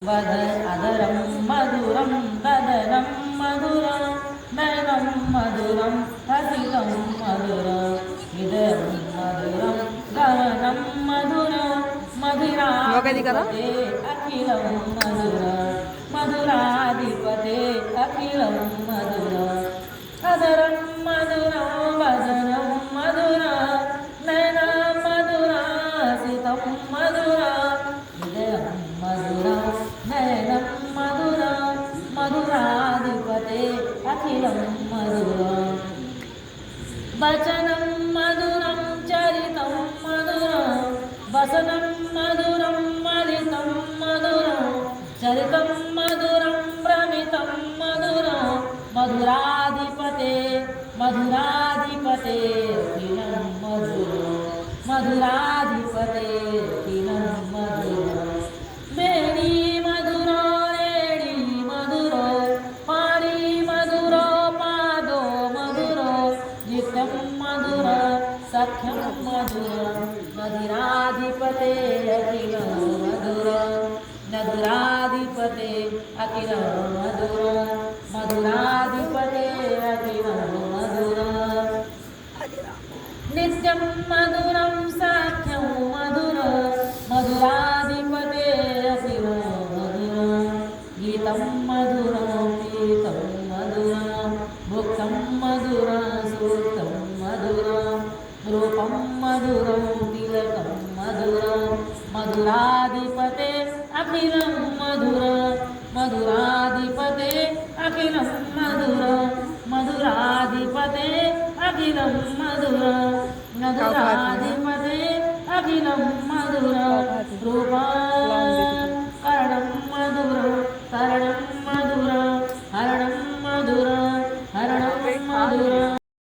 अधरं मधुरं वदनं मधुरं नयनं मधुरं हसितं मधुरं हृदयं मधुरं गमनं मधुरं मधुराधिपते अखिलं मधुरं मधुराधिपते अखिलं मधुरं अधरं मधुरं वदनं मधुरं नयनं मधुरं हसितं मधुरं हृदयं मधुरं नयनं मधुरं मधुराधिपते अखिलं मधुरं वचनं मधुरं चरितं मधुरं वसनं मधुरं मलितं मधुरं चरितं मधुरं भ्रमितं मधुरं मधुराधिपते मधुराधिपते अखिलं मधुरं मधुराधिपते अखिलं मधुरं बेणी मधुरो रेणी मधुरो पाणी मधुरो पादो मधुरो नित्यं मधुरो सख्यं मधुरं मधुराधिपते अखिलं मधुरं मधुराधिपते अखिलं मधुरं मधुराधिपते अखिलं मधुरं नित्यं मधुरं सख्यं मधुरं मधुराधिपते अखिलं मधुरं गीतं मधुरं गीतं मधुरं भुक्तं मधुरं सुतं मधुरं रूपं मधुरं तिलकं मधुरं मधुराधिपते अखिलं मधुरं मधुराधिपते अखिलं मधुरं मधुराधिपते अखिलं मधुरं मधुराधिपते अखिलं मधुरं रूपं